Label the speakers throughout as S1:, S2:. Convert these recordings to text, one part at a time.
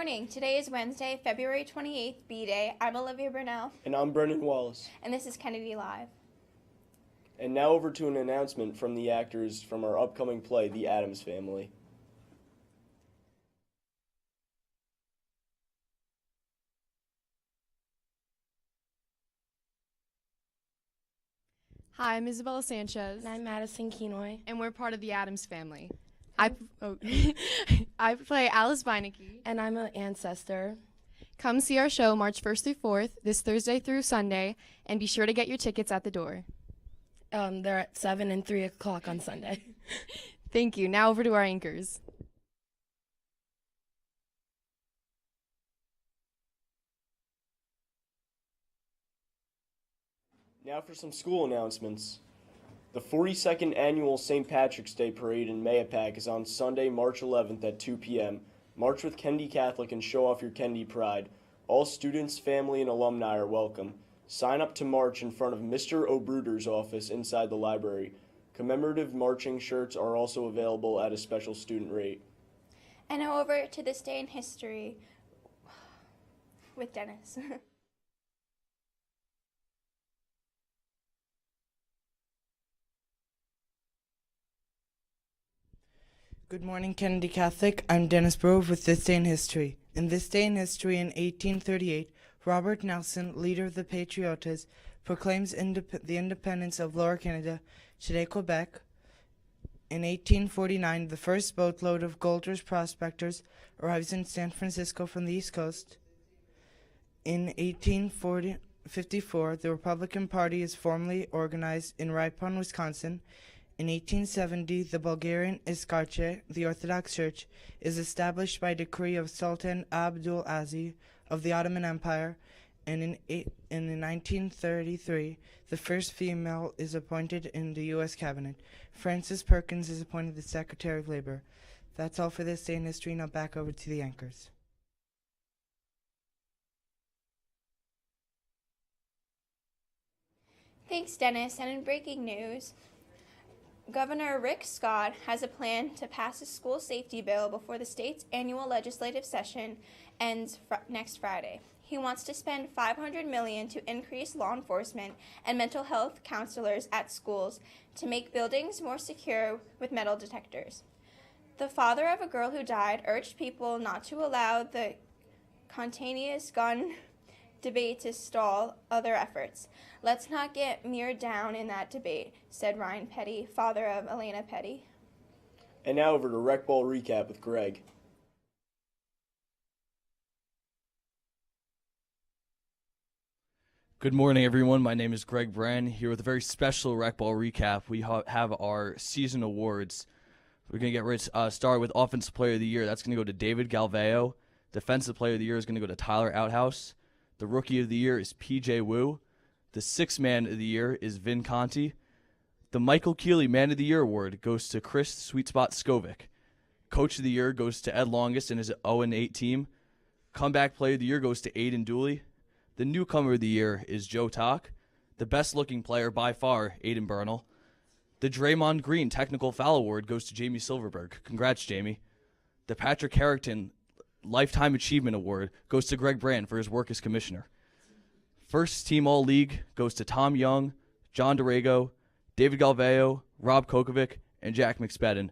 S1: morning. Today is Wednesday, February 28th, B-Day. I'm Olivia Brunelle.
S2: And I'm Brendan Wallace.
S1: And this is Kennedy Live.
S2: And now over to an announcement from the actors from our upcoming play, The Addams Family.
S3: Hi, I'm Isabella Sanchez.
S4: And I'm Madison Keenoy.
S3: And we're part of the Addams Family. I play Alice Beinecke.
S4: And I'm an ancestor.
S3: Come see our show March 1st through 4th, this Thursday through Sunday, and be sure to get your tickets at the door.
S4: They're at 7 and 3 o'clock on Sunday.
S3: Thank you. Now over to our anchors.
S2: Now for some school announcements. The 42nd Annual St. Patrick's Day Parade in Mahopac is on Sunday, March 11th at 2 p.m. March with Kendi Catholic and show off your Kendi pride. All students, family, and alumni are welcome. Sign up to march in front of Mr. O'Bruder's office inside the library. Commemorative marching shirts are also available at a special student rate.
S1: And now over to this day in history with Dennis.
S5: Good morning, Kennedy Catholic. I'm Dennis Burov with This Day in History. In This Day in History in 1838, Robert Nelson, leader of the Patriotes, proclaims the independence of Lower Canada, today Quebec. In 1849, the first boatload of gold rush prospectors arrives in San Francisco from the East Coast. In 1854, the Republican Party is formally organized in Ripon, Wisconsin. In 1870, the Bulgarian Iskarche, the Orthodox Church, is established by decree of Sultan Abdul Aziz of the Ottoman Empire, and in 1933, the first female is appointed in the U.S. Cabinet. Frances Perkins is appointed the Secretary of Labor. That's all for This Day in History. Now back over to the anchors.
S1: Thanks, Dennis. And in breaking news, Governor Rick Scott has a plan to pass a school safety bill before the state's annual legislative session ends next Friday. He wants to spend $500 million to increase law enforcement and mental health counselors at schools to make buildings more secure with metal detectors. The father of a girl who died urged people not to allow the contagious gun debate to stall other efforts. Let's not get mired down in that debate, said Ryan Petty, father of Elena Petty.
S2: And now over to Rec Ball Recap with Greg.
S6: Good morning, everyone. My name is Greg Brann, here with a very special Rec Ball Recap. We have our season awards. We're going to get started with Offensive Player of the Year. That's going to go to David Galveo. Defensive Player of the Year is going to go to Tyler Outhouse. The Rookie of the Year is P.J. Wu. The Sixth Man of the Year is Vin Conti. The Michael Keeley Man of the Year award goes to Chris Sweetspot Skovic. Coach of the Year goes to Ed Longest and his 0-8 team. Comeback Player of the Year goes to Aiden Dooley. The Newcomer of the Year is Joe Talk. The Best Looking Player by far, Aiden Bernal. The Draymond Green Technical Foul Award goes to Jamie Silverberg. Congrats, Jamie. The Patrick Harrington Lifetime Achievement Award goes to Greg Brann for his work as commissioner. First Team All-League goes to Tom Young, John Dorego, David Galveo, Rob Kokovic, and Jack McSpadden.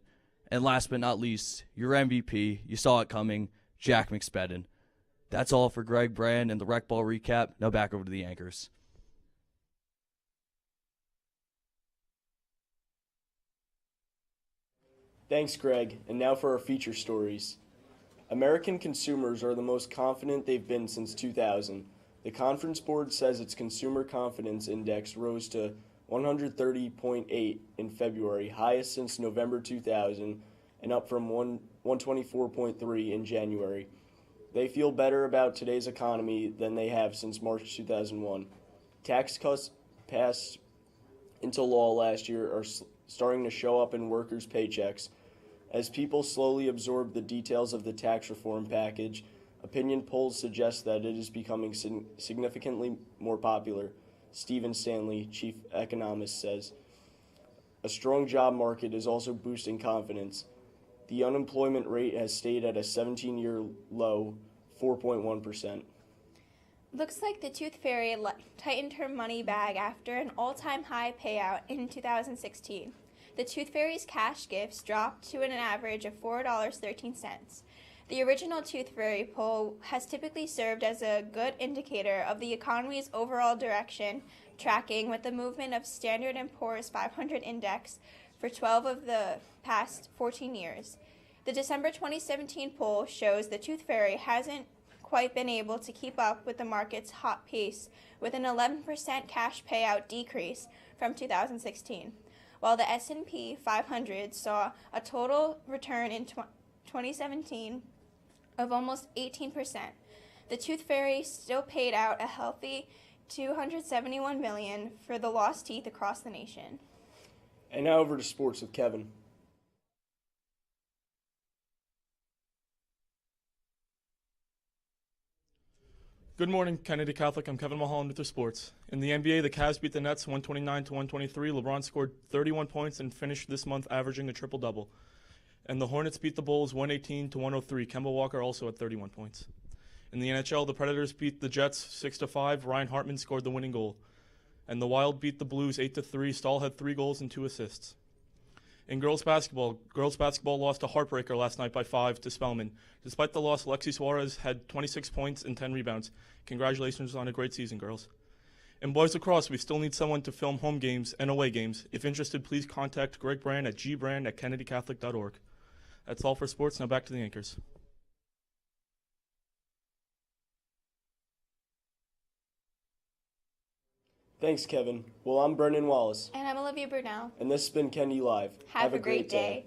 S6: And last but not least, your MVP, you saw it coming, Jack McSpadden. That's all for Greg Brann and the Rec Ball Recap. Now back over to the anchors.
S2: Thanks, Greg. And now for our feature stories. American consumers are the most confident they've been since 2000. The Conference Board says its Consumer Confidence Index rose to 130.8 in February, highest since November 2000, and up from 124.3 in January. They feel better about today's economy than they have since March 2001. Tax cuts passed into law last year are starting to show up in workers' paychecks. As people slowly absorb the details of the tax reform package, opinion polls suggest that it is becoming significantly more popular. Stephen Stanley, chief economist, says. A strong job market is also boosting confidence. The unemployment rate has stayed at a 17-year low 4.1%.
S1: Looks like the Tooth Fairy tightened her money bag after an all-time high payout in 2016. The Tooth Fairy's cash gifts dropped to an average of $4.13. The original Tooth Fairy poll has typically served as a good indicator of the economy's overall direction, tracking with the movement of Standard & Poor's 500 index for 12 of the past 14 years. The December 2017 poll shows the Tooth Fairy hasn't quite been able to keep up with the market's hot pace, with an 11% cash payout decrease from 2016, while the S&P 500 saw a total return in 2017 of almost 18%. The Tooth Fairy still paid out a healthy $271 million for the lost teeth across the nation.
S2: And now over to sports with Kevin.
S7: Good morning, Kennedy Catholic. I'm Kevin Mulholland with your sports. In the NBA, the Cavs beat the Nets 129-123. LeBron scored 31 points and finished this month averaging a triple-double. And the Hornets beat the Bulls 118-103. Kemba Walker also had 31 points. In the NHL, the Predators beat the Jets 6-5. Ryan Hartman scored the winning goal. And the Wild beat the Blues 8-3. Stahl had 3 goals and 2 assists. In girls basketball lost a heartbreaker last night by 5 to Spelman. Despite the loss, Lexi Suarez had 26 points and 10 rebounds. Congratulations on a great season, girls. In boys lacrosse, we still need someone to film home games and away games. If interested, please contact Greg Brann at gbrann@kennedycatholic.org. That's all for sports. Now back to the anchors.
S2: Thanks, Kevin. Well, I'm Brendan Wallace.
S1: And I'm Olivia Brunelle.
S2: And this has been Kennedy Live.
S1: Have a great day.